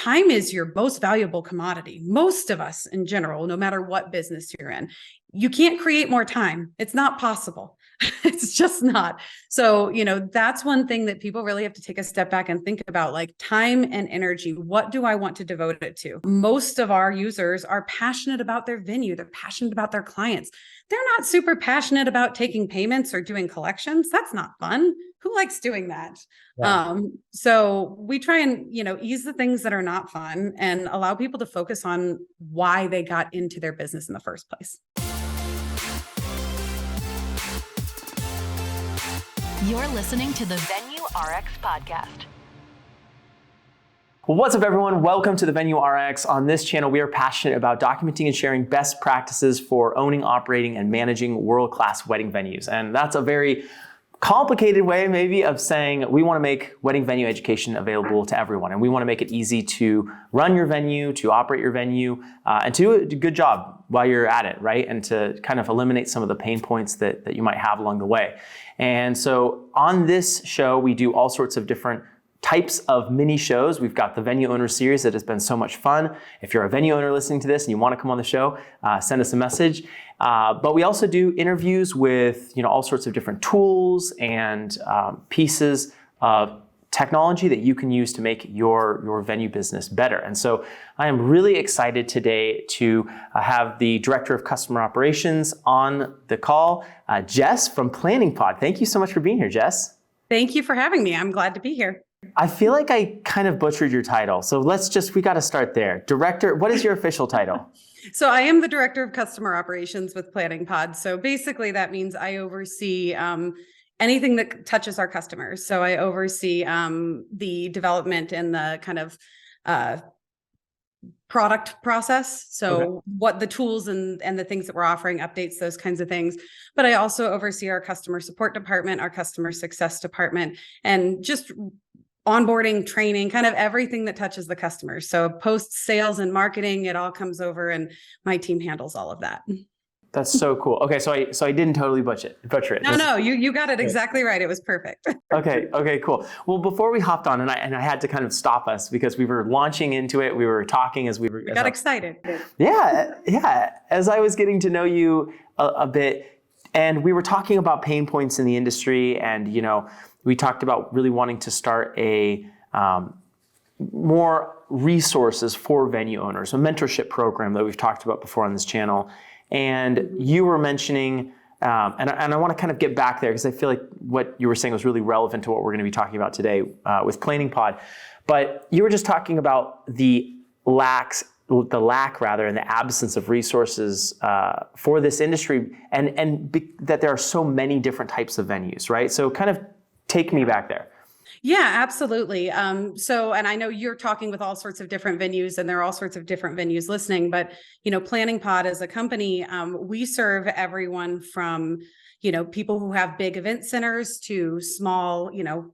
time is your most valuable commodity. Most of us in general, no matter what business you're in, you can't create more time. It's not possible. It's just not. So, that's one thing that people really have to take a step back and think about, like time and energy. What do I want to devote it to? Most of our users are passionate about their venue. They're passionate about their clients. They're not super passionate about taking payments or doing collections. That's not fun. Who likes doing that? Yeah. So we try and, ease the things that are not fun and allow people to focus on why they got into their business in the first place. You're listening to the Venue RX podcast. What's up, everyone? Welcome to the Venue RX. On this channel, we are passionate about documenting and sharing best practices for owning, operating, and managing world-class wedding venues. And that's a very complicated way maybe of saying we want to make wedding venue education available to everyone. And we want to make it easy to run your venue, to operate your venue, and to do a good job while you're at it, right? And to kind of eliminate some of the pain points that you might have along the way. And so on this show, we do all sorts of different types of mini shows. We've got the Venue Owner Series that has been so much fun. If you're a venue owner listening to this and you want to come on the show, send us a message. But we also do interviews with all sorts of different tools and pieces of technology that you can use to make your venue business better. And so I am really excited today to have the Director of Customer Operations on the call, Jess from Planning Pod. Thank you so much for being here, Jess. Thank you for having me. I'm glad to be here. I feel like I kind of butchered your title. So we got to start there. Director, what is your official title? So I am the Director of Customer Operations with Planning Pod. So basically that means I oversee anything that touches our customers. So I oversee the development and the kind of product process. So okay. What the tools and the things that we're offering, updates, those kinds of things. But I also oversee our customer support department, our customer success department, and just onboarding, training, kind of everything that touches the customer. So post sales and marketing, it all comes over and my team handles all of that. That's so cool. Okay, so I didn't totally butcher it. No, you got it exactly right. It was perfect. Okay, cool. Well, before we hopped on, and I had to kind of stop us because we were launching into it. We were talking as we got excited. Yeah. As I was getting to know you a bit, and we were talking about pain points in the industry, and we talked about really wanting to start a more resources for venue owners, a mentorship program that we've talked about before on this channel. And you were mentioning, and I want to kind of get back there because I feel like what you were saying was really relevant to what we're going to be talking about today with Planning Pod. But you were just talking about the lack and the absence of resources for this industry, and that there are so many different types of venues, right? So kind of take me back there. Yeah, absolutely. So, and I know you're talking with all sorts of different venues, and there are all sorts of different venues listening, but, Planning Pod as a company, we serve everyone from, people who have big event centers to small,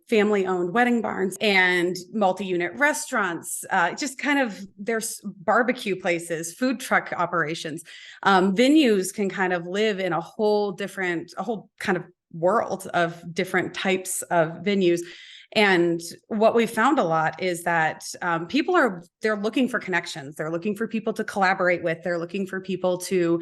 family-owned wedding barns and multi-unit restaurants, just kind of there's barbecue places, food truck operations. Venues can kind of live in a whole kind of world of different types of venues. And what we found a lot is that they're looking for connections. They're looking for people to collaborate with. They're looking for people to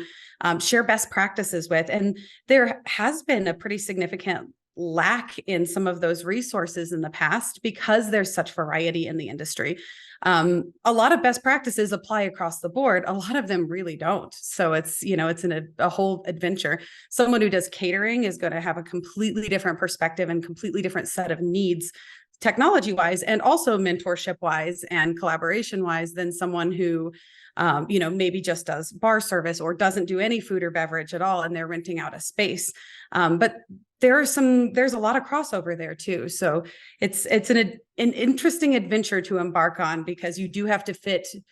share best practices with. And there has been a pretty significant lack in some of those resources in the past because there's such variety in the industry. A lot of best practices apply across the board. A lot of them really don't. So it's a whole adventure. Someone who does catering is going to have a completely different perspective and completely different set of needs, technology wise, and also mentorship wise and collaboration wise than someone who, maybe just does bar service or doesn't do any food or beverage at all, and they're renting out a space. But there's a lot of crossover there too. So it's an interesting adventure to embark on because you do have to fit you have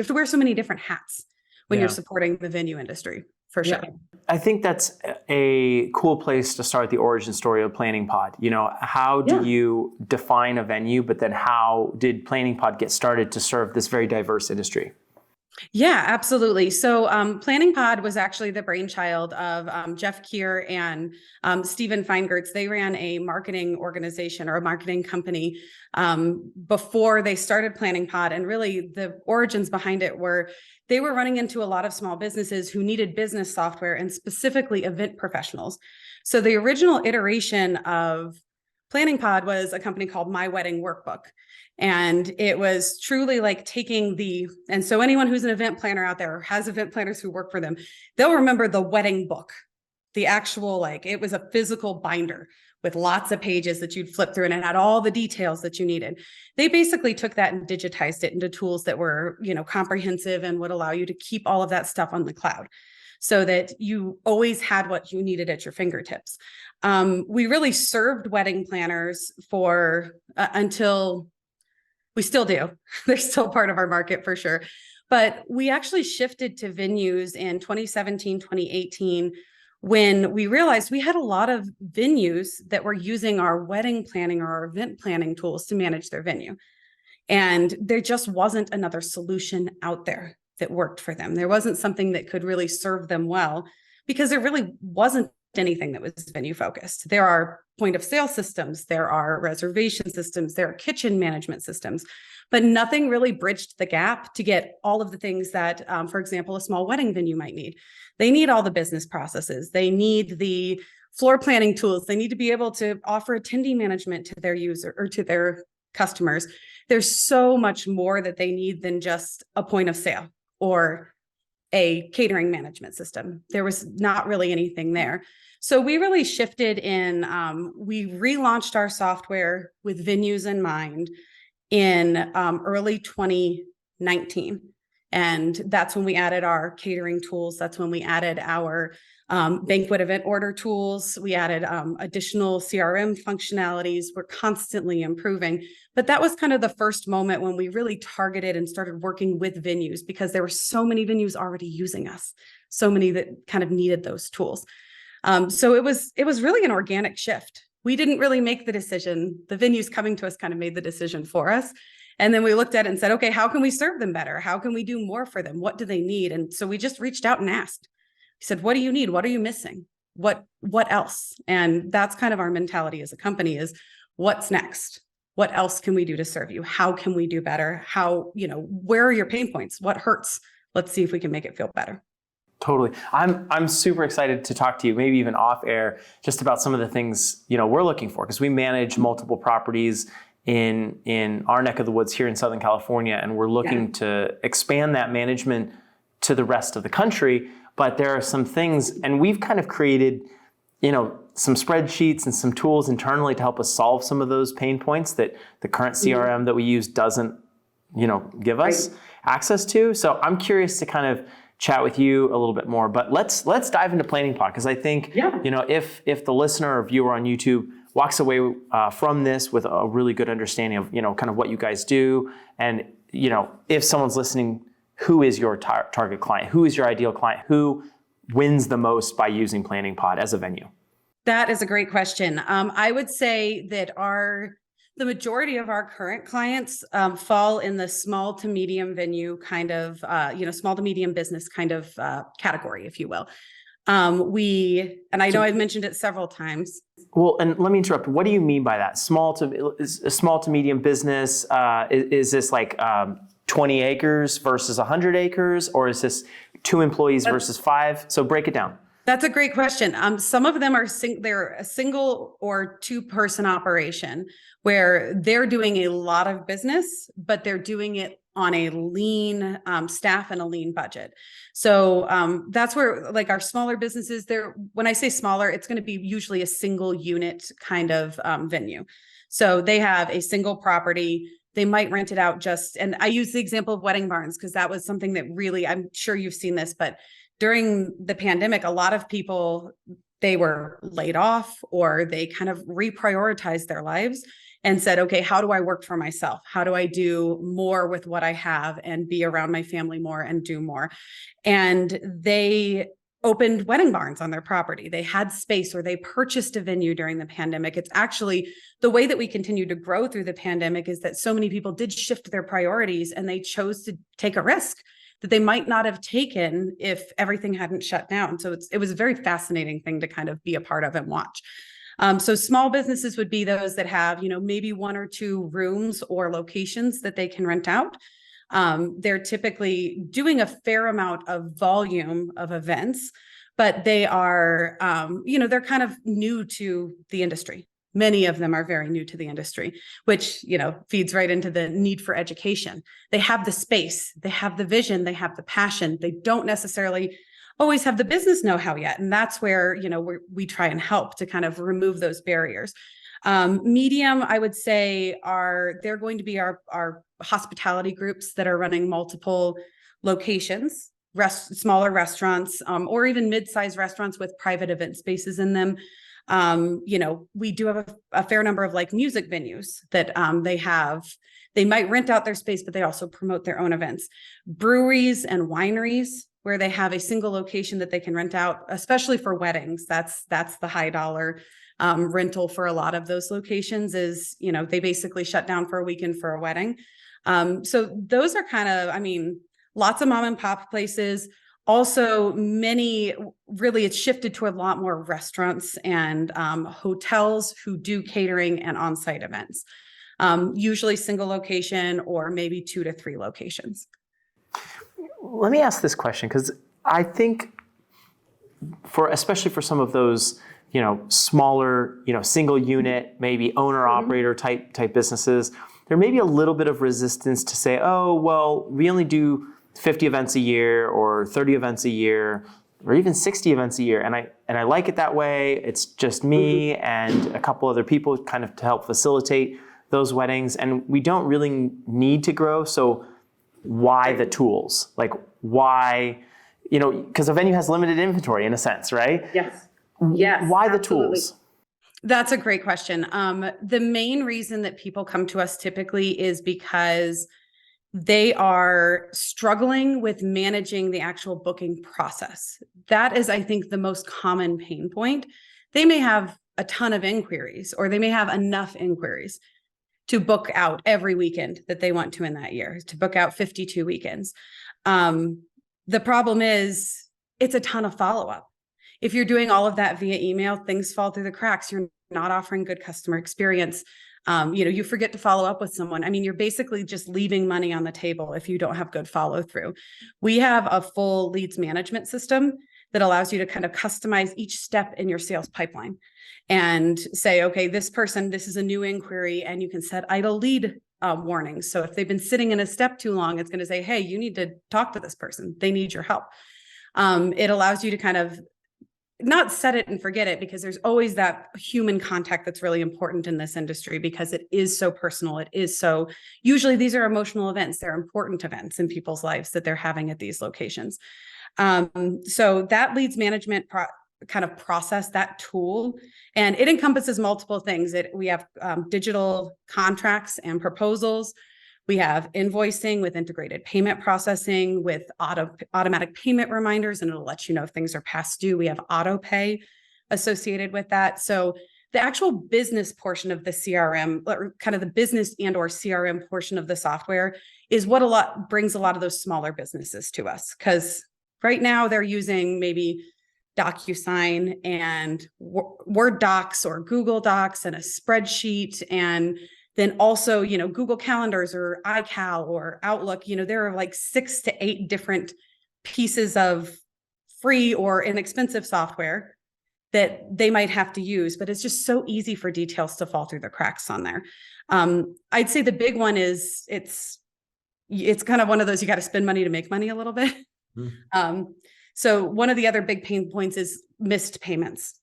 to wear so many different hats when you're supporting the venue industry, for sure. I think that's a cool place to start the origin story of Planning Pod. How do you define a venue, but then how did Planning Pod get started to serve this very diverse industry? Yeah, absolutely. So Planning Pod was actually the brainchild of Jeff Keir and Stephen Feingertz. They ran a marketing organization or a marketing company before they started Planning Pod. And really the origins behind it were they were running into a lot of small businesses who needed business software and specifically event professionals. So the original iteration of Planning Pod was a company called My Wedding Workbook. And it was truly like and so anyone who's an event planner out there or has event planners who work for them, they'll remember the wedding book, the actual, like it was a physical binder with lots of pages that you'd flip through and it had all the details that you needed. They basically took that and digitized it into tools that were, comprehensive and would allow you to keep all of that stuff on the cloud so that you always had what you needed at your fingertips. We really served wedding planners for until we still do. They're still part of our market for sure. But we actually shifted to venues in 2017, 2018, when we realized we had a lot of venues that were using our wedding planning or our event planning tools to manage their venue. And there just wasn't another solution out there that worked for them. There wasn't something that could really serve them well because there really wasn't anything that was venue focused. There are point of sale systems, there are reservation systems, there are kitchen management systems, but nothing really bridged the gap to get all of the things that, for example, a small wedding venue might need. They need all the business processes. They need the floor planning tools. They need to be able to offer attendee management to their user or to their customers. There's so much more that they need than just a point of sale or a catering management system. There was not really anything there. So we really shifted we relaunched our software with venues in mind in early 2019. And that's when we added our catering tools. That's when we added our banquet event order tools. We added additional CRM functionalities. We're constantly improving. But that was kind of the first moment when we really targeted and started working with venues because there were so many venues already using us, so many that kind of needed those tools. So it was really an organic shift. We didn't really make the decision. The venues coming to us kind of made the decision for us. And then we looked at it and said, okay, how can we serve them better? How can we do more for them? What do they need? And so we just reached out and asked. We said, what do you need? What are you missing? What else? And that's kind of our mentality as a company is what's next? What else can we do to serve you? How can we do better? Where are your pain points? What hurts? Let's see if we can make it feel better. Totally. I'm super excited to talk to you, maybe even off air, just about some of the things, we're looking for, because we manage multiple properties in our neck of the woods here in Southern California, and we're looking to expand that management to the rest of the country. But there are some things, and we've kind of created, some spreadsheets and some tools internally to help us solve some of those pain points that the current CRM that we use doesn't, give us access to. So I'm curious to kind of chat with you a little bit more, but let's dive into Planning Pod, because I think, if the listener or viewer on YouTube walks away from this with a really good understanding of, kind of what you guys do, and, if someone's listening, who is your target client? Who is your ideal client? Who wins the most by using Planning Pod as a venue? That is a great question. I would say that the majority of our current clients fall in the small to medium venue kind of, small to medium business kind of category, if you will. I know I've mentioned it several times. Well, and let me interrupt. What do you mean by that? Small to medium business? Is this like 20 acres versus 100 acres, or is this 2 employees versus 5? So break it down. That's a great question. Some of them they're a single or 2-person operation where they're doing a lot of business, but they're doing it on a lean staff and a lean budget. So that's where, like, our smaller businesses, when I say smaller, it's going to be usually a single unit kind of venue. So they have a single property. They might rent it out and I use the example of wedding barns because that was something that really, I'm sure you've seen this, but during the pandemic, a lot of people, they were laid off or they kind of reprioritized their lives and said, okay, how do I work for myself? How do I do more with what I have and be around my family more and do more? And they opened wedding barns on their property. They had space, or they purchased a venue during the pandemic. It's actually the way that we continue to grow through the pandemic is that so many people did shift their priorities and they chose to take a risk. that they might not have taken if everything hadn't shut down. So it was a very fascinating thing to kind of be a part of and watch. So small businesses would be those that have, maybe 1 or 2 rooms or locations that they can rent out. They're typically doing a fair amount of volume of events, but they are, they're kind of new to the industry. Many of them are very new to the industry, which, feeds right into the need for education. They have the space, they have the vision, they have the passion. They don't necessarily always have the business know-how yet. And that's where, we try and help to kind of remove those barriers. Medium, I would say, they're going to be our hospitality groups that are running multiple locations, smaller restaurants, or even mid-sized restaurants with private event spaces in them. We do have a fair number of like music venues that they might rent out their space, but they also promote their own events. Breweries and wineries, where they have a single location that they can rent out, especially for weddings. That's the high dollar rental for a lot of those locations is, they basically shut down for a weekend for a wedding. So those are kind of, lots of mom and pop places. Also, it's shifted to a lot more restaurants and hotels who do catering and on-site events, usually single location or maybe 2 to 3 locations. Let me ask this question, because I think especially for some of those, smaller, single unit, maybe owner operator type businesses, there may be a little bit of resistance to say, oh, well, we only do 50 events a year or 30 events a year or even 60 events a year. And I like it that way. It's just me and a couple other people kind of to help facilitate those weddings. And we don't really need to grow. So why the tools? Like why, because a venue has limited inventory in a sense, right? Yes. Why the absolutely. tools? That's a great question. The main reason that people come to us typically is because they are struggling with managing the actual booking process. That is, I think, the most common pain point. They may have a ton of inquiries, or they may have enough inquiries to book out every weekend that they want to in that year, to book out 52 weekends. The problem is it's a ton of follow-up. If you're doing all of that via email, things fall through the cracks. You're not offering good customer experience. You forget to follow up with someone. You're basically just leaving money on the table if you don't have good follow through. We have a full leads management system that allows you to kind of customize each step in your sales pipeline and say, okay, this is a new inquiry, and you can set idle lead warnings. So if they've been sitting in a step too long, it's going to say, hey, you need to talk to this person. They need your help. It allows you to kind of not set it and forget it, because there's always that human contact that's really important in this industry, because it is so personal. Usually these are emotional events. They're important events in people's lives that they're having at these locations. So that leads management kind of process, that tool, and it encompasses multiple things. We have digital contracts and proposals. We have invoicing with integrated payment processing with automatic payment reminders, and it'll let you know if things are past due. We have auto pay associated with that. So the actual business portion of the CRM, or kind of the business and or CRM portion of the software, is what brings a lot of those smaller businesses to us. Because right now they're using maybe DocuSign and Word Docs or Google Docs and a spreadsheet, and then also, Google Calendars or iCal or Outlook. There are like 6 to 8 different pieces of free or inexpensive software that they might have to use, but it's just so easy for details to fall through the cracks on there. I'd say the big one is it's kind of one of those, you got to spend money to make money a little bit. So one of the other big pain points is missed payments.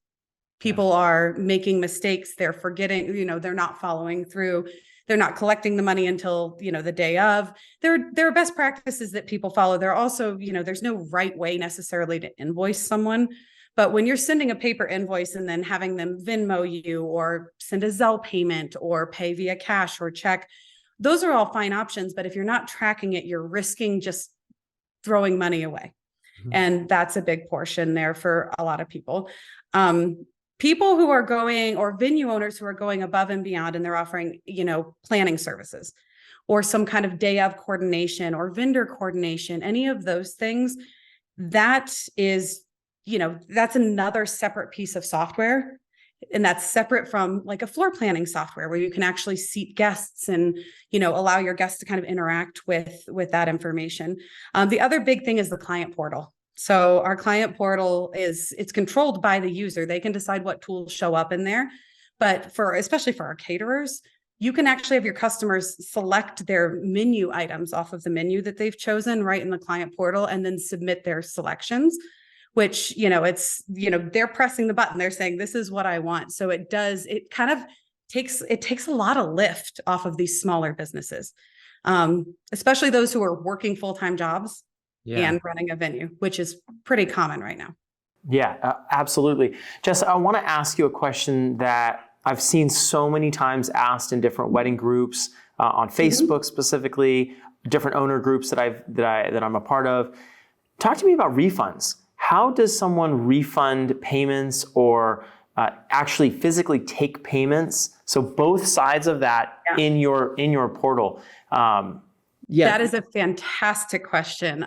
People are making mistakes. They're forgetting, they're not following through. They're not collecting the money until, the day of. There are best practices that people follow. There are also, there's no right way necessarily to invoice someone. But when you're sending a paper invoice and then having them Venmo you or send a Zelle payment or pay via cash or check, those are all fine options. But if you're not tracking it, you're risking just throwing money away. And that's a big portion there for a lot of people. People who are going, or venue owners who are going above and beyond, and they're offering, planning services. or some kind of day of coordination or vendor coordination, any of those things, that is, that's another separate piece of software. And that's separate from like a floor planning software where you can actually seat guests and, allow your guests to kind of interact with that information. The other big thing is the client portal. So our client portal it's controlled by the user. They can decide what tools show up in there. But especially for our caterers, you can actually have your customers select their menu items off of the menu that they've chosen right in the client portal and then submit their selections, which, they're pressing the button. They're saying, this is what I want. So it takes a lot of lift off of these smaller businesses, especially those who are working full-time jobs and running a venue, which is pretty common right now. Yeah, absolutely. Jess, I want to ask you a question that I've seen so many times asked in different wedding groups, on Facebook specifically, different owner groups that I'm a part of. Talk to me about refunds. How does someone refund payments or actually physically take payments? So both sides of that in your portal. That is a fantastic question.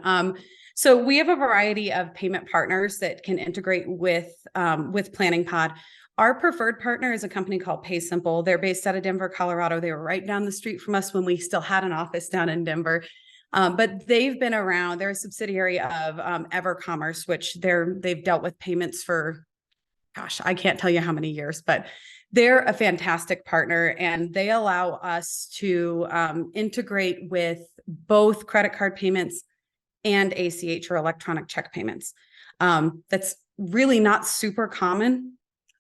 So we have a variety of payment partners that can integrate with Planning Pod. Our preferred partner is a company called PaySimple. They're based out of Denver, Colorado. They were right down the street from us when we still had an office down in Denver. But they've been around. They're a subsidiary of EverCommerce, which they've dealt with payments for, I can't tell you how many years, but they're a fantastic partner, and they allow us to integrate with both credit card payments and ACH or electronic check payments. That's really not super common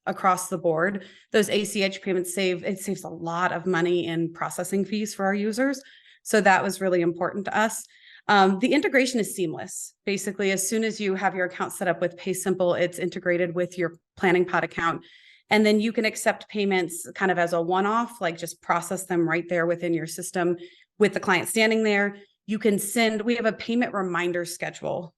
across the board. Those ACH payments saves a lot of money in processing fees for our users. So that was really important to us. The integration is seamless. Basically, as soon as you have your account set up with PaySimple, it's integrated with your Planning Pod account. And then you can accept payments kind of as a one-off, like just process them right there within your system with the client standing there. You can we have a payment reminder schedule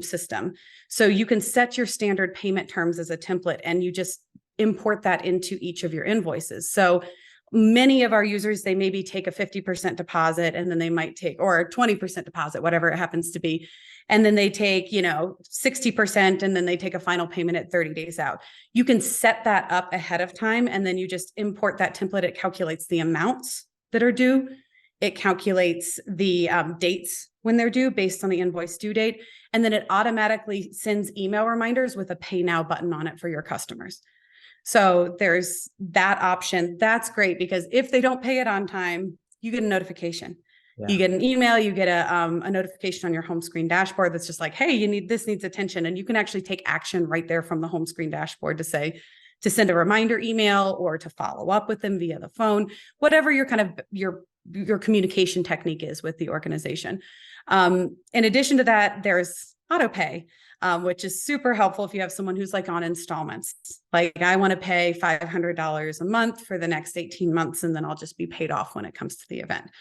system. So you can set your standard payment terms as a template, and you just import that into each of your invoices. So many of our users, they maybe take a 50% deposit, and then they might take, or a 20% deposit, whatever it happens to be. And then they take, 60%, and then they take a final payment at 30 days out. You can set that up ahead of time, and then you just import that template. It calculates the amounts that are due. It calculates the dates when they're due based on the invoice due date. And then it automatically sends email reminders with a pay now button on it for your customers. So there's that option. That's great, because if they don't pay it on time, you get a notification. Yeah. You get an email, you get a notification on your home screen dashboard that's just like, hey, this needs attention. And you can actually take action right there from the home screen dashboard to send a reminder email or to follow up with them via the phone, whatever your communication technique is with the organization. In addition to that, there's autopay, which is super helpful if you have someone who's like on installments. Like, I want to pay $500 a month for the next 18 months, and then I'll just be paid off when it comes to the event.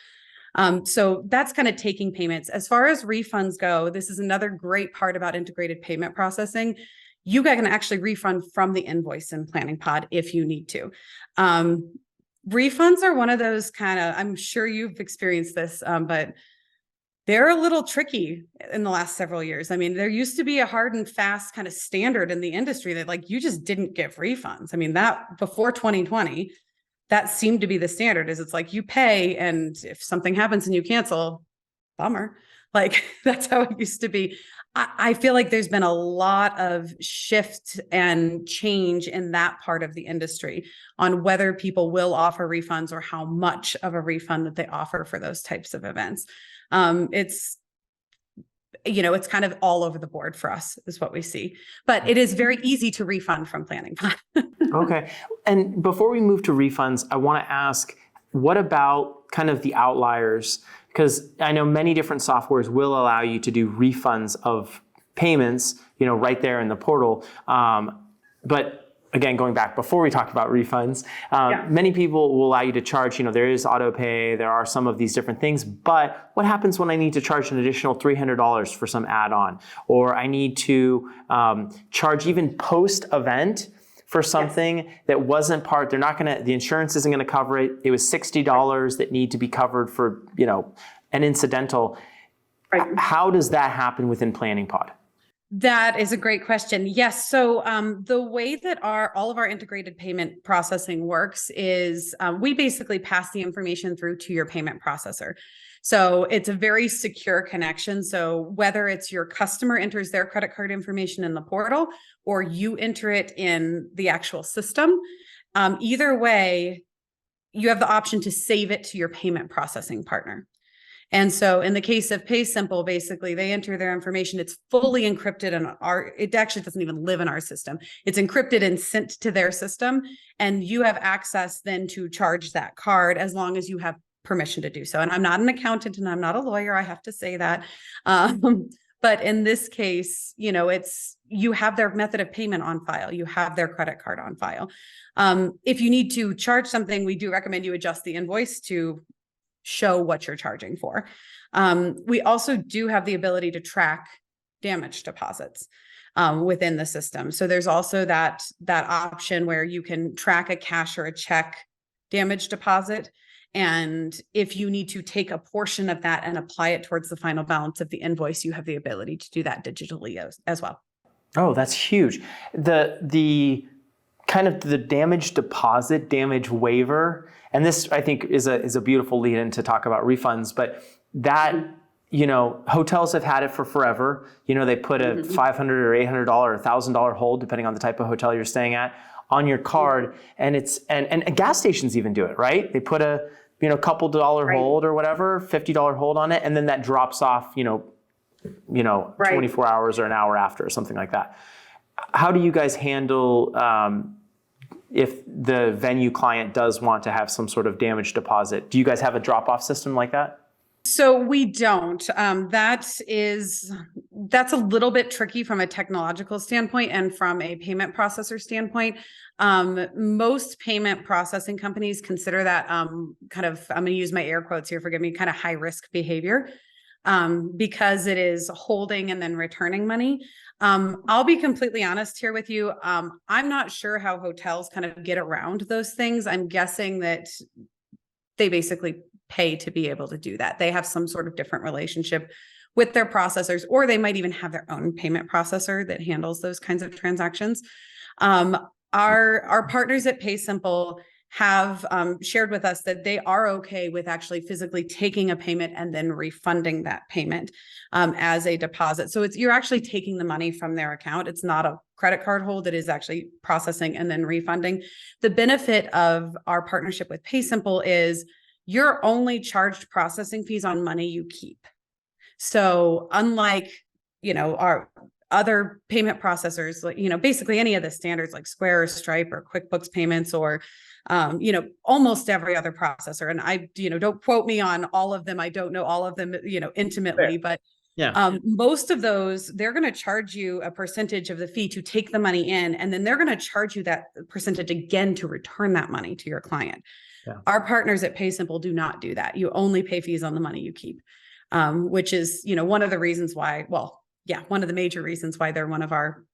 So that's kind of taking payments. As far as refunds go, this is another great part about integrated payment processing. You can actually refund from the invoice in Planning Pod if you need to. Refunds are one of those I'm sure you've experienced this, but they're a little tricky in the last several years. I mean, there used to be a hard and fast kind of standard in the industry that you just didn't give refunds. I mean, that before 2020, that seemed to be the standard. It's like you pay, and if something happens and you cancel, bummer. That's how it used to be. I feel like there's been a lot of shift and change in that part of the industry on whether people will offer refunds or how much of a refund that they offer for those types of events. It's kind of all over the board for us is what we see, but it is very easy to refund from Planning Pod. Okay. And before we move to refunds, I want to ask, what about kind of the outliers? Because I know many different softwares will allow you to do refunds of payments, right there in the portal. But again, going back before we talked about refunds, many people will allow you to charge, there is auto pay, there are some of these different things, but what happens when I need to charge an additional $300 for some add-on, or I need to charge even post-event for something that wasn't part, the insurance isn't going to cover it. It was $60 that need to be covered for, an incidental. Right. How does that happen within Planning Pod? That is a great question. Yes. So the way that all of our integrated payment processing works is we basically pass the information through to your payment processor. So it's a very secure connection. So whether it's your customer enters their credit card information in the portal or you enter it in the actual system, either way, you have the option to save it to your payment processing partner. And so in the case of PaySimple, basically they enter their information. It's fully encrypted and it actually doesn't even live in our system. It's encrypted and sent to their system. And you have access then to charge that card as long as you have permission to do so. And I'm not an accountant and I'm not a lawyer. I have to say that. But in this case, you have their method of payment on file. You have their credit card on file. If you need to charge something, we do recommend you adjust the invoice to show what you're charging for. We also do have the ability to track damage deposits within the system. So there's also that option where you can track a cash or a check damage deposit. And if you need to take a portion of that and apply it towards the final balance of the invoice, you have the ability to do that digitally as well. Oh, that's huge. The kind of the damage deposit, damage waiver, and this I think is a beautiful lead in to talk about refunds, but that, hotels have had it for forever. They put a $500 or $800 or $1,000 hold, depending on the type of hotel you're staying at, on your card. And and gas stations even do it, right? They put a, couple dollar hold or whatever, $50 hold on it. And then that drops off, 24 hours or an hour after or something like that. How do you guys handle if the venue client does want to have some sort of damage deposit? Do you guys have a drop-off system like that? So we don't. That's a little bit tricky from a technological standpoint and from a payment processor standpoint. Most payment processing companies consider that I'm going to use my air quotes here, forgive me, kind of high risk behavior because it is holding and then returning money. I'll be completely honest here with you. I'm not sure how hotels kind of get around those things. I'm guessing that they basically pay to be able to do that. They have some sort of different relationship with their processors, or they might even have their own payment processor that handles those kinds of transactions. Our partners at PaySimple have shared with us that they are okay with actually physically taking a payment and then refunding that payment as a deposit. So you're actually taking the money from their account. It's not a credit card hold. It is actually processing and then refunding. The benefit of our partnership with PaySimple is you're only charged processing fees on money you keep. So unlike, our other payment processors, like, basically any of the standards like Square or Stripe or QuickBooks Payments or, almost every other processor. And I, don't quote me on all of them. I don't know all of them, intimately, but most of those, they're going to charge you a percentage of the fee to take the money in, and then they're going to charge you that percentage again to return that money to your client. Yeah. Our partners at PaySimple do not do that. You only pay fees on the money you keep, which is, one of the reasons why, one of the major reasons why they're one of our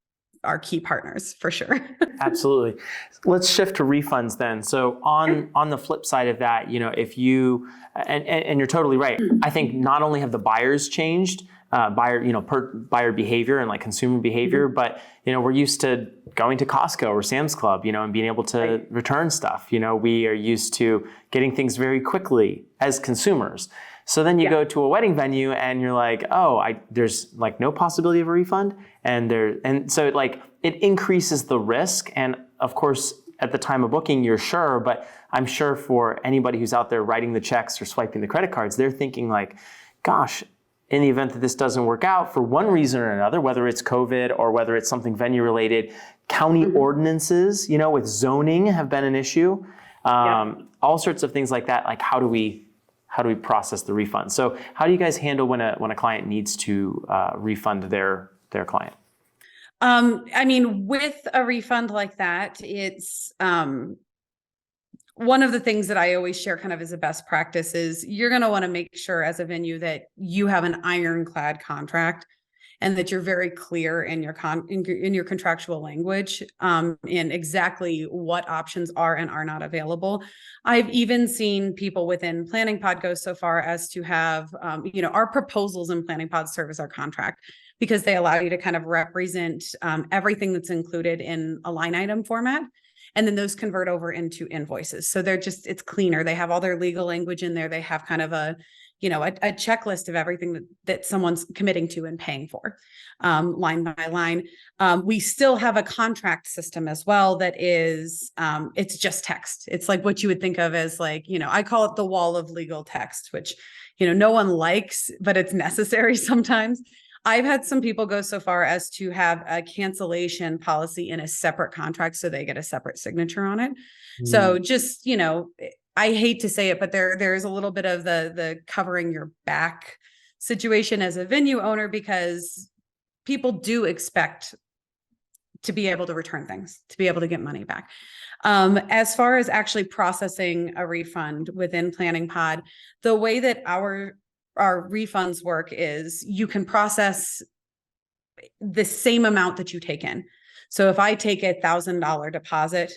key partners for sure. Absolutely. Let's shift to refunds then. So on the flip side of that, if you, and you're totally right. I think not only have the buyers changed, buyer behavior and like consumer behavior, but, we're used to going to Costco or Sam's Club, and being able to return stuff. We are used to getting things very quickly as consumers. So then you go to a wedding venue and you're like, there's like no possibility of a refund. And so it increases the risk. And of course, at the time of booking, you're sure, but I'm sure for anybody who's out there writing the checks or swiping the credit cards, they're thinking like, gosh, in the event that this doesn't work out for one reason or another, whether it's COVID or whether it's something venue related, county ordinances, with zoning have been an issue. All sorts of things like that. Like how do we process the refund? So how do you guys handle when a client needs to refund their client? With a refund like that, it's one of the things that I always share kind of as a best practice is you're going to want to make sure as a venue that you have an ironclad contract and that you're very clear in your in your contractual language in exactly what options are and are not available. I've even seen people within Planning Pod go so far as to have, our proposals in Planning Pod serve as our contract, because they allow you to kind of represent everything that's included in a line item format. And then those convert over into invoices. So it's cleaner. They have all their legal language in there. They have kind of a checklist of everything that someone's committing to and paying for, line by line. We still have a contract system as well that is, it's just text. It's like what you would think of as like, I call it the wall of legal text, which, no one likes, but it's necessary sometimes. I've had some people go so far as to have a cancellation policy in a separate contract so they get a separate signature on it. So just, I hate to say it, but there is a little bit of the covering your back situation as a venue owner, because people do expect to be able to return things, to be able to get money back. As far as actually processing a refund within Planning Pod, the way that our refunds work is you can process the same amount that you take in. So if I take $1,000 deposit,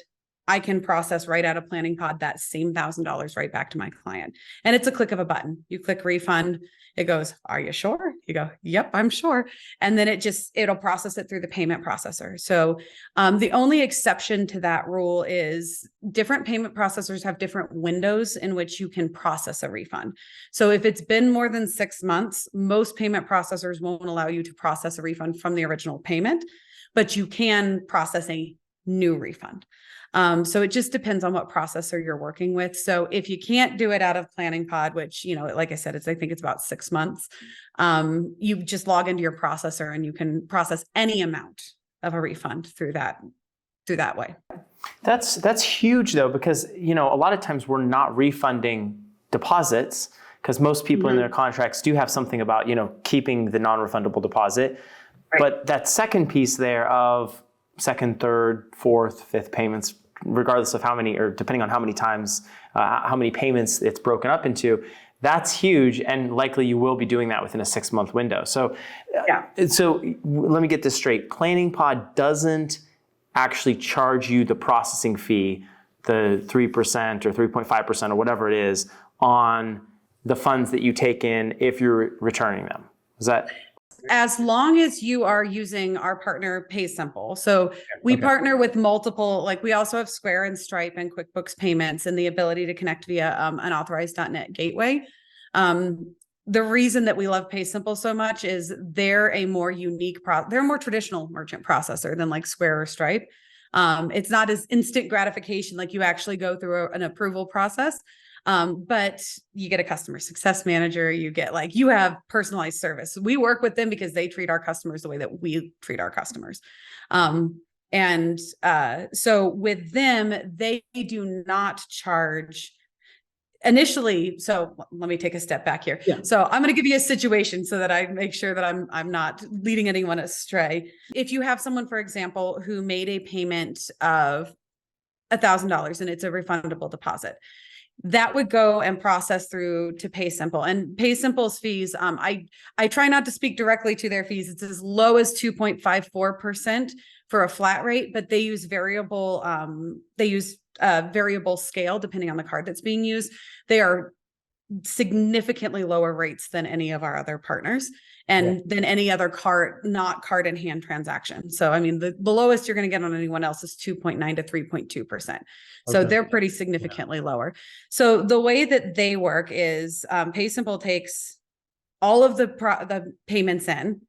I can process right out of Planning Pod that same $1,000 right back to my client. And it's a click of a button. You click refund, it goes, "Are you sure?" You go, "Yep, I'm sure." And then it'll process it through the payment processor. So the only exception to that rule is different payment processors have different windows in which you can process a refund. So if it's been more than 6 months, most payment processors won't allow you to process a refund from the original payment, but you can process a new refund. So it just depends on what processor you're working with. So if you can't do it out of Planning Pod, which, like I said, I think it's about 6 months, you just log into your processor and you can process any amount of a refund through that way. That's huge though, because, a lot of times we're not refunding deposits because most people in their contracts do have something about, keeping the non-refundable deposit. Right. But that second piece there of second, third, fourth, fifth payments, regardless of how many, or depending on how many times, how many payments it's broken up into, that's huge. And likely you will be doing that within a 6-month window. So, So let me get this straight. Planning Pod doesn't actually charge you the processing fee, the 3% or 3.5% or whatever it is, on the funds that you take in if you're returning them. Is that? As long as you are using our partner PaySimple. So we partner with multiple, like we also have Square and Stripe and QuickBooks Payments and the ability to connect via an authorized.net gateway. The reason that we love PaySimple so much is they're a more unique, they're a more traditional merchant processor than like Square or Stripe. It's not as instant gratification, like you actually go through an approval process. But you get a customer success manager, you have personalized service. We work with them because they treat our customers the way that we treat our customers. So with them, they do not charge initially. So let me take a step back here. Yeah. So I'm going to give you a situation so that I make sure that I'm not leading anyone astray. If you have someone, for example, who made a payment of $1,000 and it's a refundable deposit, that would go and process through to PaySimple. And PaySimple's fees, I try not to speak directly to their fees. It's as low as 2.54% for a flat rate, but they use variable scale depending on the card that's being used. They are significantly lower rates than any of our other partners and than any other not card in hand transaction. So, I mean, the lowest you're going to get on anyone else is 2.9 to 3.2%. So they're pretty significantly lower. So the way that they work is PaySimple takes all of the payments in,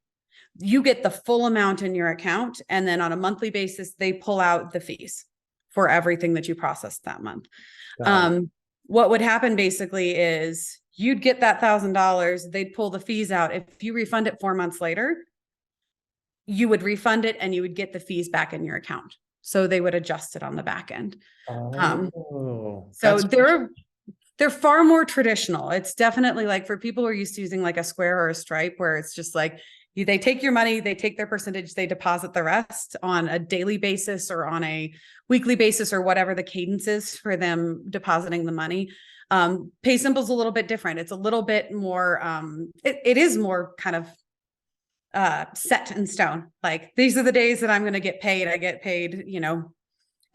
you get the full amount in your account. And then on a monthly basis, they pull out the fees for everything that you processed that month. What would happen basically is you'd get that $1,000, they'd pull the fees out. If you refund it 4 months later, you would refund it and you would get the fees back in your account. So they would adjust it on the back end. So they're far more traditional. It's definitely like for people who are used to using like a Square or a Stripe, where it's just like they take your money, they take their percentage, they deposit the rest on a daily basis or on a weekly basis or whatever the cadence is for them depositing the money. PaySimple's a little bit different. It's a little bit more, it is more kind of set in stone. Like, these are the days that I'm going to get paid. I get paid,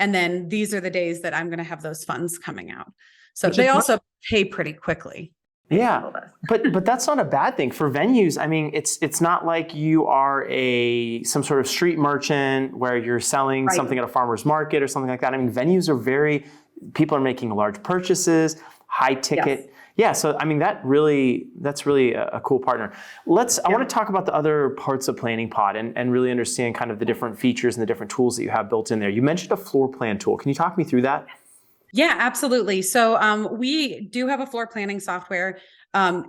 and then these are the days that I'm going to have those funds coming out. So they also pay pretty quickly. Yeah, but that's not a bad thing for venues. I mean, it's not like you are some sort of street merchant where you're selling something at a farmer's market or something like that. I mean, venues are people are making large purchases, high ticket. Yes. Yeah, so I mean, that's really a cool partner. I want to talk about the other parts of Planning Pod and really understand kind of the different features and the different tools that you have built in there. You mentioned a floor plan tool. Can you talk me through that? Yeah, absolutely. So we do have a floor planning software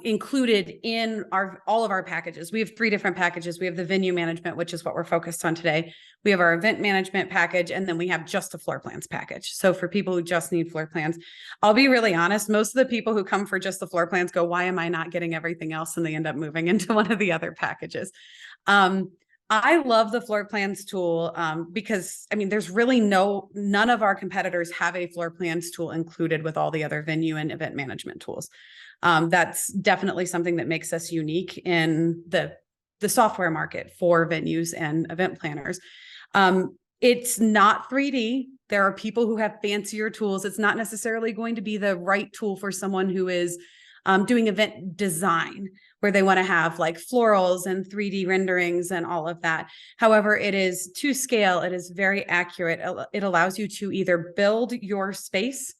included in all of our packages. We have 3 different packages. We have the venue management, which is what we're focused on today. We have our event management package, and then we have just a floor plans package. So for people who just need floor plans, I'll be really honest, most of the people who come for just the floor plans go, why am I not getting everything else? And they end up moving into one of the other packages. I love the floor plans tool because, I mean, there's really none of our competitors have a floor plans tool included with all the other venue and event management tools. That's definitely something that makes us unique in the software market for venues and event planners. It's not 3D. There are people who have fancier tools. It's not necessarily going to be the right tool for someone who is doing event design, where they want to have like florals and 3D renderings and all of that. However, it is to scale. It is very accurate. It allows you to either build your space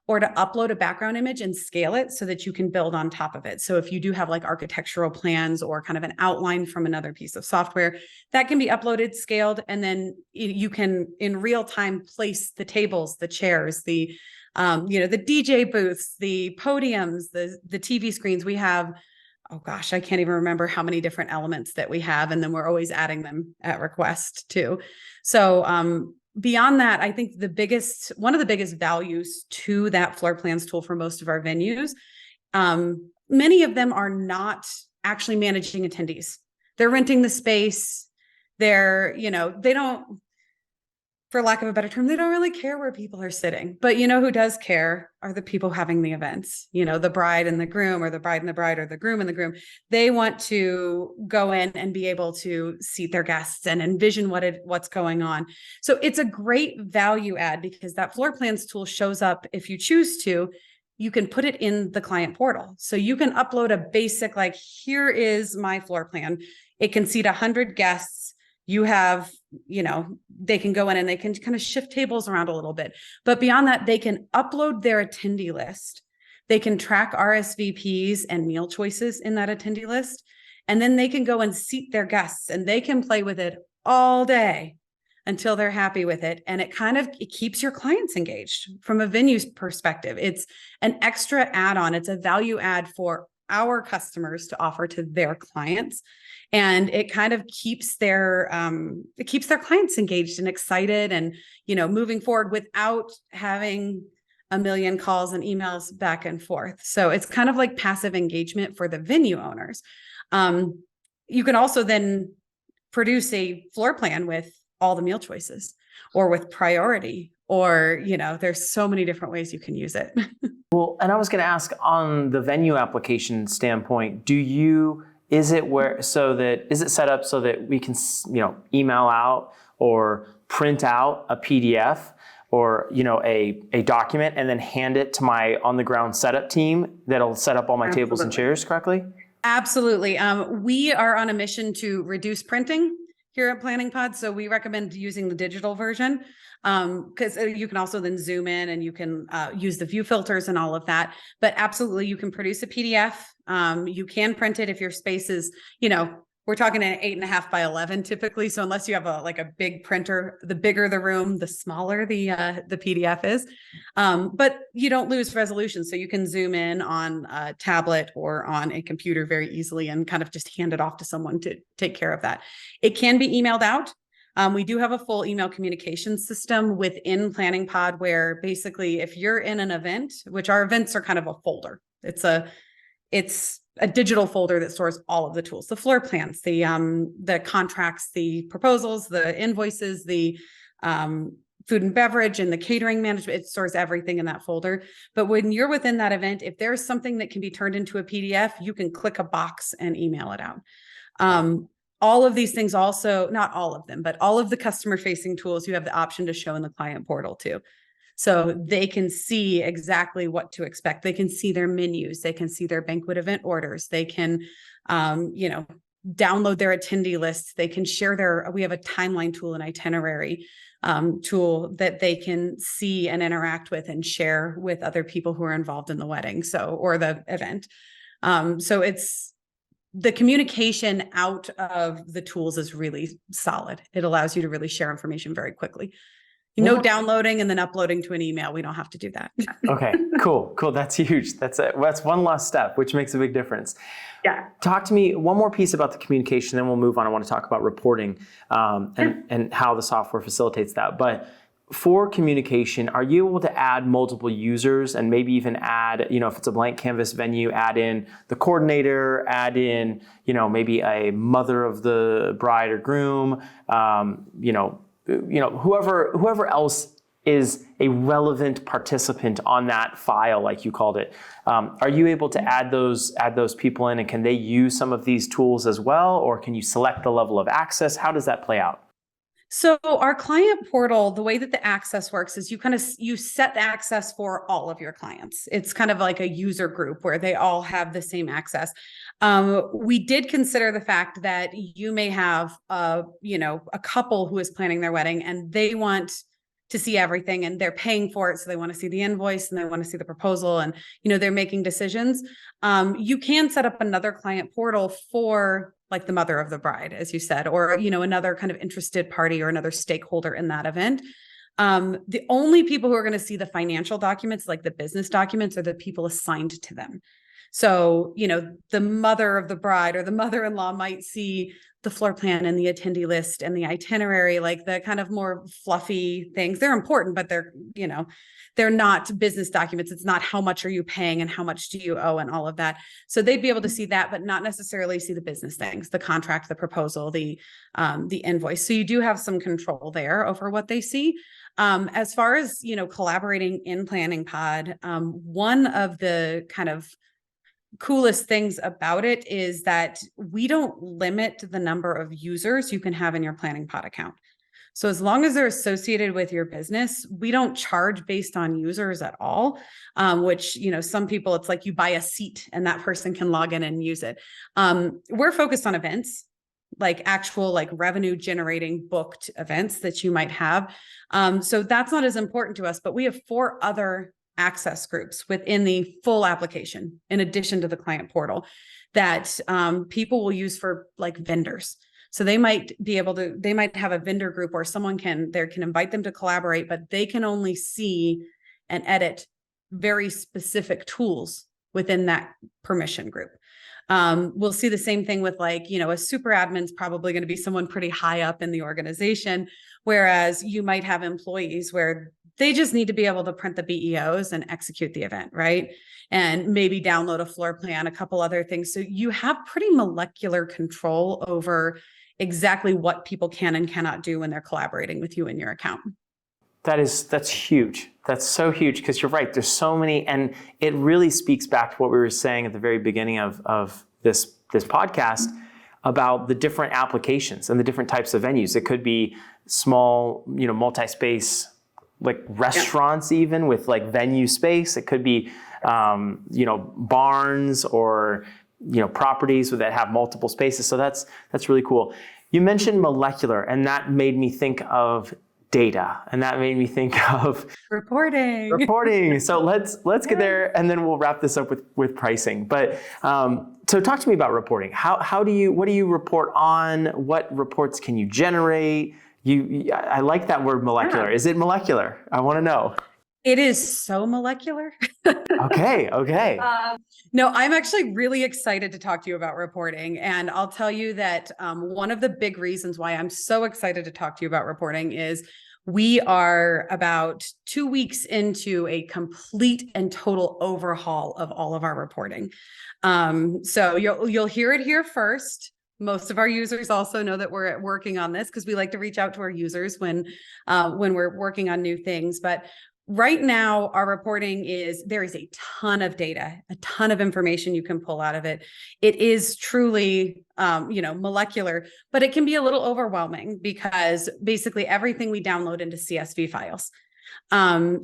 or to upload a background image and scale it so that you can build on top of it. So if you do have like architectural plans or kind of an outline from another piece of software, that can be uploaded, scaled, and then you can in real time place the tables, the chairs, the DJ booths, the podiums, the TV screens. We have, oh gosh, I can't even remember how many different elements that we have. And then we're always adding them at request too. So beyond that, I think one of the biggest values to that floor plans tool for most of our venues, many of them are not actually managing attendees. They're renting the space. They don't, for lack of a better term, they don't really care where people are sitting. But who does care are the people having the events, the bride and the groom, or the bride and the bride, or the groom and the groom. They want to go in and be able to seat their guests and envision what's going on. So it's a great value add because that floor plans tool shows up. If you choose to, you can put it in the client portal. So you can upload a basic, like, here is my floor plan. It can seat 100 guests. You have, they can go in and they can kind of shift tables around a little bit. But beyond that, they can upload their attendee list. They can track RSVPs and meal choices in that attendee list. And then they can go and seat their guests and they can play with it all day until they're happy with it. And it keeps your clients engaged from a venue's perspective. It's an extra add-on. It's a value add for our customers to offer to their clients. And it kind of keeps their clients engaged and excited and, moving forward without having a million calls and emails back and forth. So it's kind of like passive engagement for the venue owners. You can also then produce a floor plan with all the meal choices or with priority, or, there's so many different ways you can use it. Well, and I was going to ask on the venue application standpoint, is it set up so that we can, email out or print out a PDF or, a document and then hand it to my on the ground setup team that'll set up all my tables and chairs correctly? Absolutely. We are on a mission to reduce printing here at Planning Pod. So we recommend using the digital version because you can also then zoom in and you can use the view filters and all of that. But absolutely, you can produce a PDF. You can print it if your space is, we're talking an 8.5 by 11 typically. So unless you have a big printer, the bigger the room, the smaller the PDF is. But you don't lose resolution. So you can zoom in on a tablet or on a computer very easily and kind of just hand it off to someone to take care of that. It can be emailed out. We do have a full email communication system within Planning Pod where basically if you're in an event, which our events are kind of a folder, it's a digital folder that stores all of the tools, the floor plans, the contracts, the proposals, the invoices, the food and beverage and the catering management. It stores everything in that folder. But when you're within that event, if there's something that can be turned into a PDF, you can click a box and email it out. all of these things also, not all of them, but all of the customer facing tools you have the option to show in the client portal too. So they can see exactly what to expect. They can see their menus. They can see their banquet event orders. They can, download their attendee lists. They can share we have a timeline tool and itinerary tool that they can see and interact with and share with other people who are involved in the wedding. Or the event. So the communication out of the tools is really solid. It allows you to really share information very quickly. No downloading and then uploading to an email. We don't have to do that. Okay, cool. That's huge. That's one last step, which makes a big difference. Yeah. Talk to me one more piece about the communication, then we'll move on. I want to talk about reporting and how the software facilitates that. But for communication, are you able to add multiple users and maybe even add, if it's a blank canvas venue, add in the coordinator, add in, maybe a mother of the bride or groom, whoever else is a relevant participant on that file, like you called it. Are you able to add those people in, and can they use some of these tools as well? Or can you select the level of access? How does that play out? So our client portal, the way that the access works is you set the access for all of your clients. It's kind of like a user group where they all have the same access. We did consider the fact that you may have a couple who is planning their wedding and they want to see everything and they're paying for it. So they want to see the invoice and they want to see the proposal and, they're making decisions. You can set up another client portal for like the mother of the bride, as you said, or, another kind of interested party or another stakeholder in that event. The only people who are going to see the financial documents, like the business documents, are the people assigned to them. So, the mother of the bride or the mother-in-law might see the floor plan and the attendee list and the itinerary, like the kind of more fluffy things. They're important, but they're not business documents. It's not how much are you paying and how much do you owe and all of that. So they'd be able to see that, but not necessarily see the business things, the contract, the proposal, the invoice. So you do have some control there over what they see. As far as, collaborating in Planning Pod, one of the kind of coolest things about it is that we don't limit the number of users you can have in your Planning Pod account. So as long as they're associated with your business, we don't charge based on users at all, which, some people, it's like you buy a seat and that person can log in and use it. We're focused on events, like actual revenue generating booked events that you might have. So that's not as important to us, but we have 4 other access groups within the full application, in addition to the client portal, that people will use for vendors. So they might have a vendor group where someone can invite them to collaborate, but they can only see and edit very specific tools within that permission group. We'll see the same thing with a super admin's probably going to be someone pretty high up in the organization, whereas you might have employees where they just need to be able to print the BEOs and execute the event, right? And maybe download a floor plan, a couple other things. So you have pretty molecular control over exactly what people can and cannot do when they're collaborating with you in your account. That's huge. That's so huge, because you're right. There's so many, and it really speaks back to what we were saying at the very beginning of this podcast about the different applications and the different types of venues. It could be small, multi-space, like restaurants, even with venue space. It could be, barns or, properties that have multiple spaces. So that's really cool. You mentioned molecular, and that made me think of data, and that made me think of reporting. So let's get there, and then we'll wrap this up with pricing. But so talk to me about reporting. What do you report on? What reports can you generate? I like that word molecular. Yeah. Is it molecular? I want to know. It is so molecular. Okay. No, I'm actually really excited to talk to you about reporting. And I'll tell you that one of the big reasons why I'm so excited to talk to you about reporting is we are about 2 weeks into a complete and total overhaul of all of our reporting. So you'll hear it here first. Most of our users also know that we're working on this, because we like to reach out to our users when we're working on new things. But Right now, our reporting there is a ton of data, a ton of information you can pull out of it. It is truly, molecular, but it can be a little overwhelming because basically everything we download into CSV files.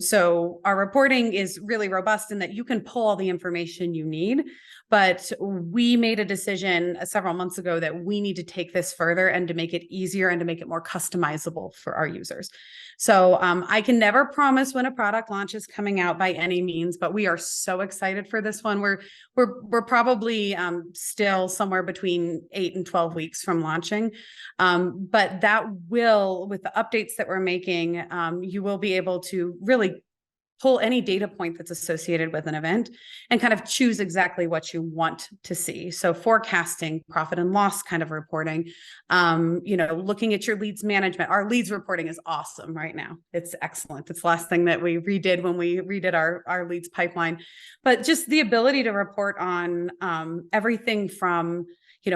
So our reporting is really robust in that you can pull all the information you need, but we made a decision several months ago that we need to take this further and to make it easier and to make it more customizable for our users. So I can never promise when a product launch is coming out by any means, but we are so excited for this one. We're probably still somewhere between 8 and 12 weeks from launching. But that will, with the updates that we're making, you will be able to really pull any data point that's associated with an event and kind of choose exactly what you want to see. So forecasting, profit and loss kind of reporting, looking at your leads management. Our leads reporting is awesome right now. It's excellent. It's the last thing that we redid when we redid our leads pipeline, but just the ability to report on everything from,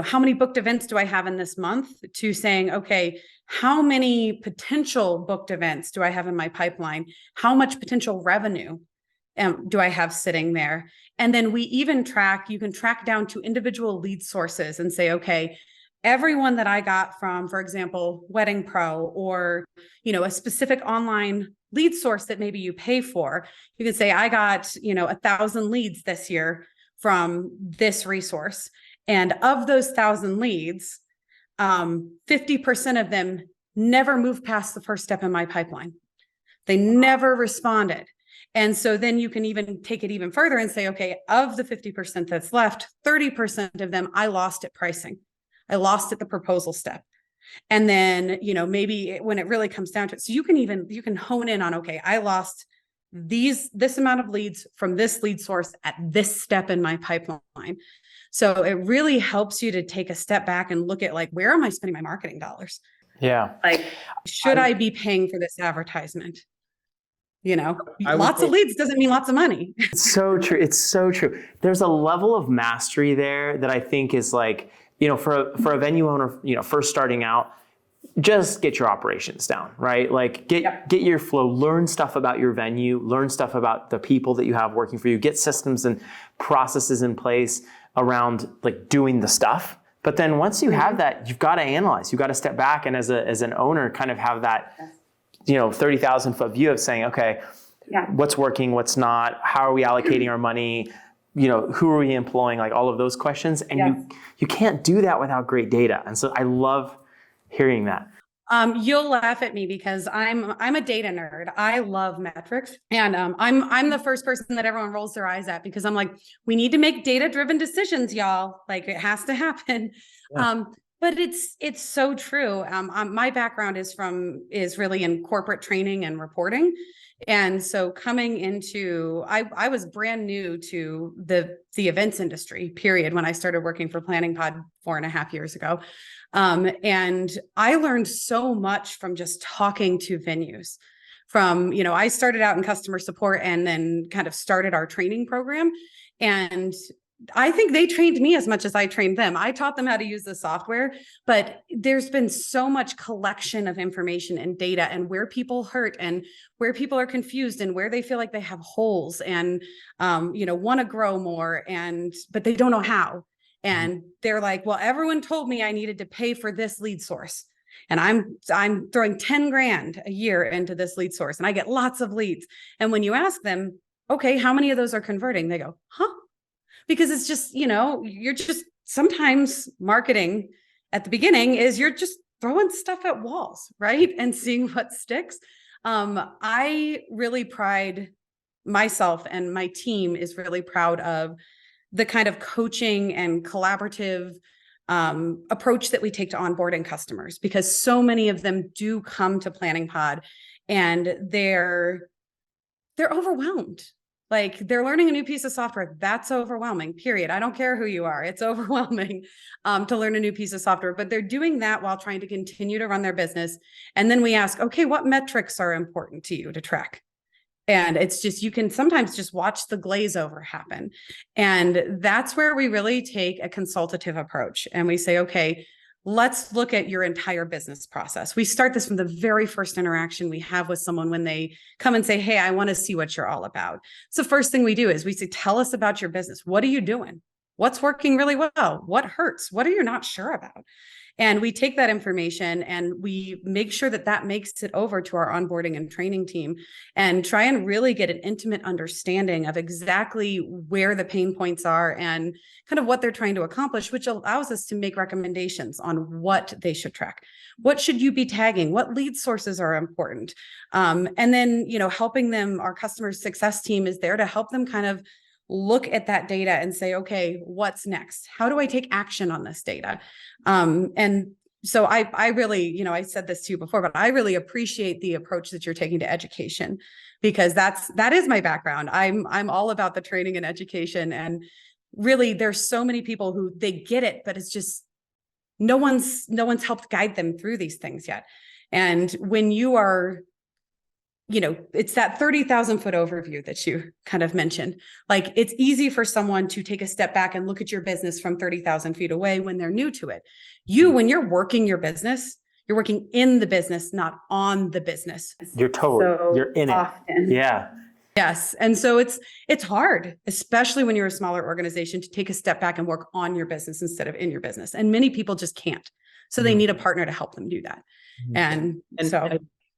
how many booked events do I have in this month, to saying, okay, how many potential booked events do I have in my pipeline? How much potential revenue do I have sitting there? And then you can track down to individual lead sources and say, okay, everyone that I got from, for example, Wedding Pro, or, a specific online lead source that maybe you pay for, you can say, I got, 1,000 leads this year from this resource. And of those 1,000 leads, 50% of them never moved past the first step in my pipeline. They never responded. And so then you can even take it even further and say, okay, of the 50% that's left, 30% of them I lost at pricing. I lost at the proposal step. And then, maybe when it really comes down to it, so you can hone in on, okay, I lost this amount of leads from this lead source at this step in my pipeline. So it really helps you to take a step back and look at, like, where am I spending my marketing dollars? Yeah. Like, should I be paying for this advertisement? Lots of leads doesn't mean lots of money. It's so true. It's so true. There's a level of mastery there that I think is like, for a venue owner, first starting out, just get your operations down, right? Like get your flow, learn stuff about your venue, learn stuff about the people that you have working for you, get systems and processes in place around like doing the stuff. But then once you have that, you've got to analyze, you've got to step back and as an owner kind of have that, 30,000 foot view of saying, okay, what's working, what's not, how are we allocating our money? Who are we employing? Like all of those questions. And you can't do that without great data. And so I love hearing that. You'll laugh at me because I'm a data nerd. I love metrics, and I'm the first person that everyone rolls their eyes at because I'm like, we need to make data-driven decisions, y'all. Like it has to happen. Yeah. But it's so true. My background is really in corporate training and reporting. And so coming into, I was brand new to the events industry, period, when I started working for Planning Pod 4.5 years ago. And I learned so much from just talking to venues. I started out in customer support and then kind of started our training program. And I think they trained me as much as I trained them. I taught them how to use the software, but there's been so much collection of information and data and where people hurt and where people are confused and where they feel like they have holes and, want to grow more but they don't know how. And they're like, well, everyone told me I needed to pay for this lead source. And I'm throwing 10 grand a year into this lead source and I get lots of leads. And when you ask them, okay, how many of those are converting? They go, huh? Because it's just, you're just sometimes marketing at the beginning is you're just throwing stuff at walls, right? And seeing what sticks. I really pride myself and my team is really proud of the kind of coaching and collaborative approach that we take to onboarding customers, because so many of them do come to Planning Pod and they're overwhelmed. Like they're learning a new piece of software. That's overwhelming, period. I don't care who you are. It's overwhelming to learn a new piece of software, but they're doing that while trying to continue to run their business. And then we ask, okay, what metrics are important to you to track? And it's just, you can sometimes just watch the glaze over happen. And that's where we really take a consultative approach. And we say, okay, let's look at your entire business process. We start this from the very first interaction we have with someone when they come and say, hey, I want to see what you're all about. So first thing we do is we say, tell us about your business. What are you doing? What's working really well? What hurts? What are you not sure about? And we take that information and we make sure that that makes it over to our onboarding and training team and try and really get an intimate understanding of exactly where the pain points are and kind of what they're trying to accomplish, which allows us to make recommendations on what they should track. What should you be tagging? What lead sources are important? And then, helping them, our customer success team is there to help them kind of look at that data and say, okay, what's next? How do I take action on this data? And so I really, I said this to you before, but I really appreciate the approach that you're taking to education, because that is my background. I'm all about the training and education, and really there's so many people who they get it, but it's just no one's helped guide them through these things yet. And when you are, it's that 30,000 foot overview that you kind of mentioned. Like, it's easy for someone to take a step back and look at your business from 30,000 feet away when they're new to it. When you're working your business, you're working in the business, not on the business. You're you're in it. Yeah. Yes. And so it's hard, especially when you're a smaller organization, to take a step back and work on your business instead of in your business. And many people just can't. So they need a partner to help them do that.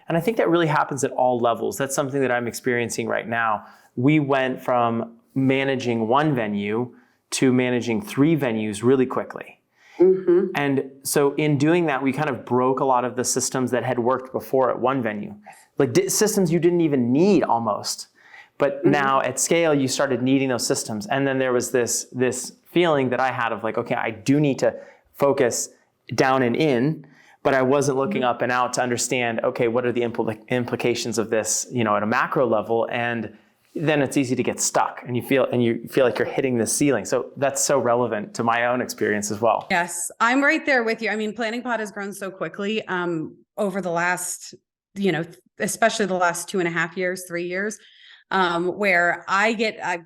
And I think that really happens at all levels. That's something that I'm experiencing right now. We went from managing one venue to managing 3 venues really quickly. Mm-hmm. And so in doing that, we kind of broke a lot of the systems that had worked before at one venue, like systems you didn't even need almost. But now at scale, you started needing those systems. And then there was this feeling that I had of like, okay, I do need to focus down and in, but I wasn't looking up and out to understand, okay, what are the implications of this, at a macro level? And then it's easy to get stuck and you feel like you're hitting the ceiling. So that's so relevant to my own experience as well. Yes, I'm right there with you. I mean, Planning Pod has grown so quickly over the last, especially the last 2.5 years, 3 years, where I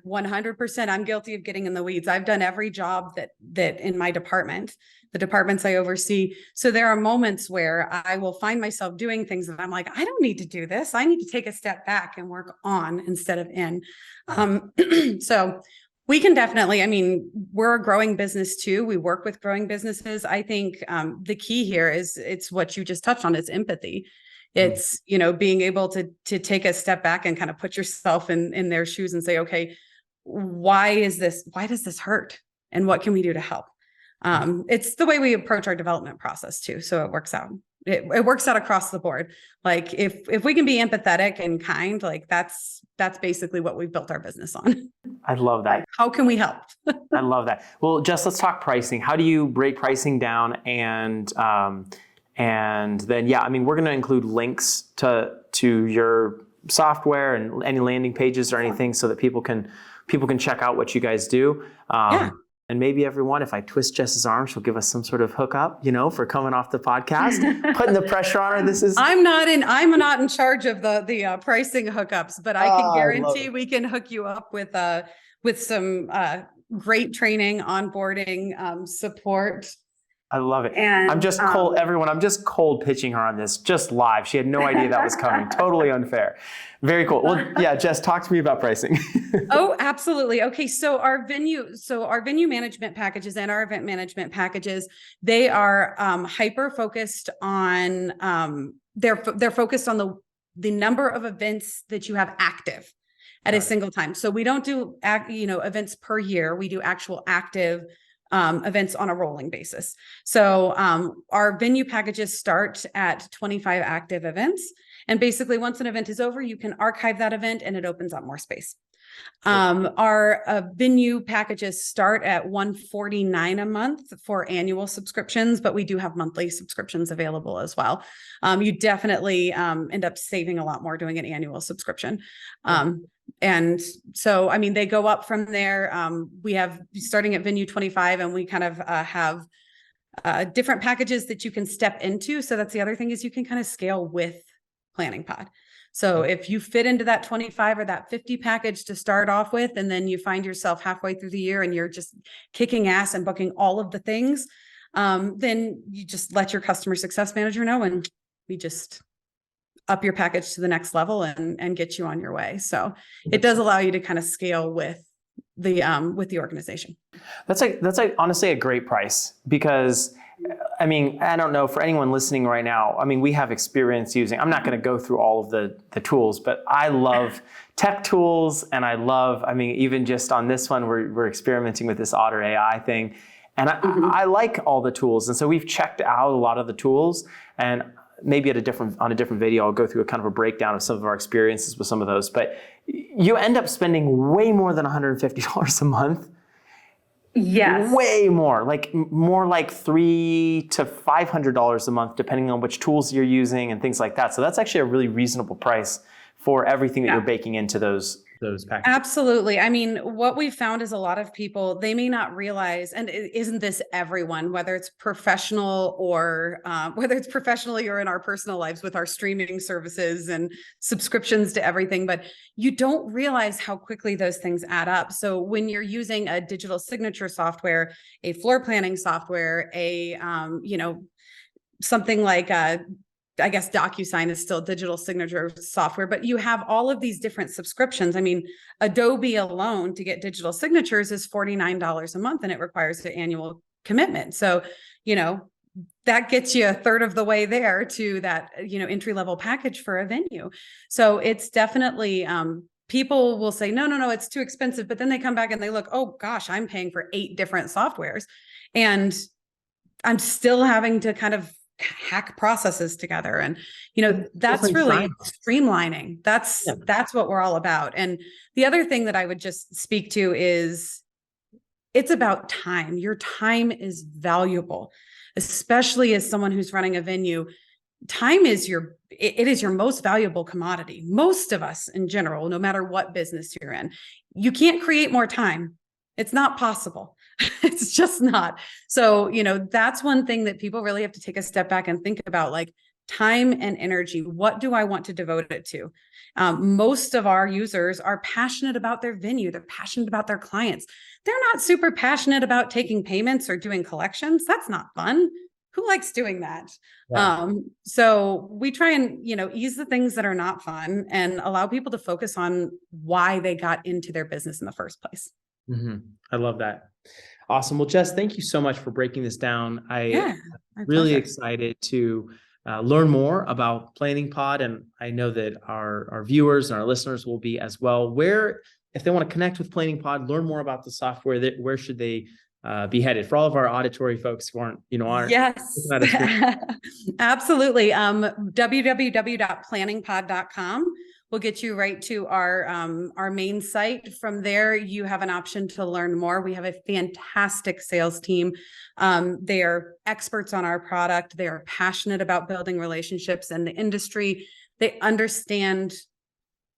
100%, I'm guilty of getting in the weeds. I've done every job that in my department, the departments I oversee. So there are moments where I will find myself doing things that I'm like, I don't need to do this. I need to take a step back and work on instead of in. So we can definitely, we're a growing business too. We work with growing businesses. I think the key here is it's what you just touched on, is empathy. It's, being able to take a step back and kind of put yourself in their shoes and say, okay, why does this hurt? And what can we do to help? It's the way we approach our development process too. So it works out. It works out across the board. Like if we can be empathetic and kind, like that's basically what we've built our business on. I love that. How can we help? I love that. Well, Jess, let's talk pricing. How do you break pricing down? And then, we're going to include links to your software and any landing pages or anything so that people can check out what you guys do. And maybe everyone, if I twist Jess's arm, she'll give us some sort of hookup, for coming off the podcast, putting the pressure on her. I'm not in charge of the pricing hookups, but I can guarantee we can hook you up with some great training, onboarding, support. I love it. And I'm just cold, everyone. I'm just cold pitching her on this, just live. She had no idea that was coming. Totally unfair. Very cool. Well, yeah, Jess, talk to me about pricing. Oh, absolutely. Okay. So our venue management packages and our event management packages, they are hyper focused on, they're focused on the number of events that you have active at a single time. So we don't do, events per year. We do actual active events on a rolling basis. So our venue packages start at 25 active events. And basically once an event is over, you can archive that event and it opens up more space. Our venue packages start at $149 a month for annual subscriptions, but we do have monthly subscriptions available as well. You definitely end up saving a lot more doing an annual subscription. And so, they go up from there. We have starting at venue 25 and we kind of have different packages that you can step into. So that's the other thing, is you can kind of scale with Planning Pod. So if you fit into that 25 or that 50 package to start off with, and then you find yourself halfway through the year and you're just kicking ass and booking all of the things, then you just let your customer success manager know, and we just up your package to the next level and get you on your way. So it does allow you to kind of scale with the organization. That's like honestly a great price, because I mean, I don't know, for anyone listening right now, I mean, we have experience using, I'm not going to go through all of the tools, but I love tech tools. And I mean, even just on this one, we're experimenting with this Otter AI thing. And I like all the tools. And so we've checked out a lot of the tools, and maybe on a different video, I'll go through a kind of a breakdown of some of our experiences with some of those. But you end up spending way more than $150 a month. Yes. Way more like $300 to $500 a month, depending on which tools you're using and things like that. So that's actually a really reasonable price for everything that you're baking into those packages. Absolutely. I mean, what we found is a lot of people, they may not realize, and isn't this everyone, whether it's professional or whether it's professionally or in our personal lives with our streaming services and subscriptions to everything, but you don't realize how quickly those things add up. So when you're using a digital signature software, a floor planning software, something like I guess DocuSign is still digital signature software, but you have all of these different subscriptions. I mean, Adobe alone to get digital signatures is $49 a month, and it requires an annual commitment. So, that gets you a third of the way there to that, entry-level package for a venue. So it's definitely, people will say, no, it's too expensive. But then they come back and they look, oh gosh, I'm paying for 8 different softwares, and I'm still having to kind of hack processes together. And, that's really streamlining. That's what we're all about. And the other thing that I would just speak to is it's about time. Your time is valuable, especially as someone who's running a venue. Time is your most valuable commodity. Most of us in general, no matter what business you're in, you can't create more time. It's not possible. It's just not. So, that's one thing that people really have to take a step back and think about, like time and energy. What do I want to devote it to? Most of our users are passionate about their venue. They're passionate about their clients. They're not super passionate about taking payments or doing collections. That's not fun. Who likes doing that? Yeah. So we try and, ease the things that are not fun and allow people to focus on why they got into their business in the first place. Mm-hmm. I love that. Awesome. Well, Jess, thank you so much for breaking this down. I'm really excited to learn more about Planning Pod, and I know that our viewers and our listeners will be as well. Where, if they want to connect with Planning Pod, learn more about the software, where should they be headed? For all of our auditory folks who aren't. Yes, absolutely. www.planningpod.com will get you right to our main site. From there, you have an option to learn more. We have a fantastic sales team. They are experts on our product. They are passionate about building relationships in the industry. They understand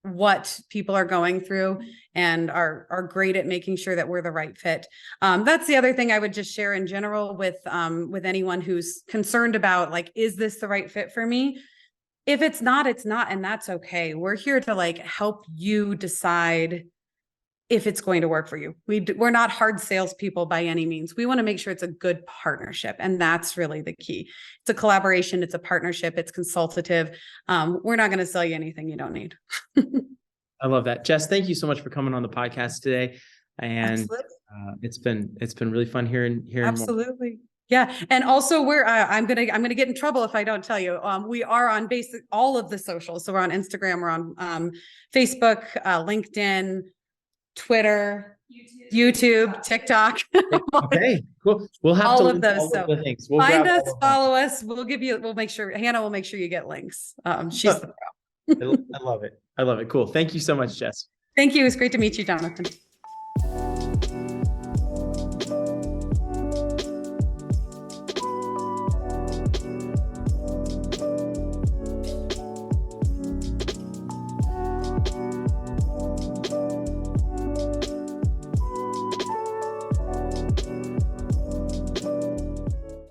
what people are going through and are great at making sure that we're the right fit. That's the other thing I would just share in general with anyone who's concerned about, like, is this the right fit for me? If it's not, it's not, and that's okay. We're here to help you decide if it's going to work for you. We're not hard salespeople by any means. We want to make sure it's a good partnership, and that's really the key. It's a collaboration, it's a partnership, it's consultative. We're not going to sell you anything you don't need. I love that. Jess, thank you so much for coming on the podcast today. And it's been really fun hearing Absolutely. more. Yeah. And also I'm going to get in trouble if I don't tell you, we are on all of the socials. So we're on Instagram, we're on Facebook, LinkedIn, Twitter, YouTube, TikTok. Okay, cool. We'll have all to of those. all So of the things. find us, follow us. We'll make sure Hannah will make sure you get links. She's the pro. I love it. Cool. Thank you so much, Jess. Thank you. It was great to meet you, Jonathan.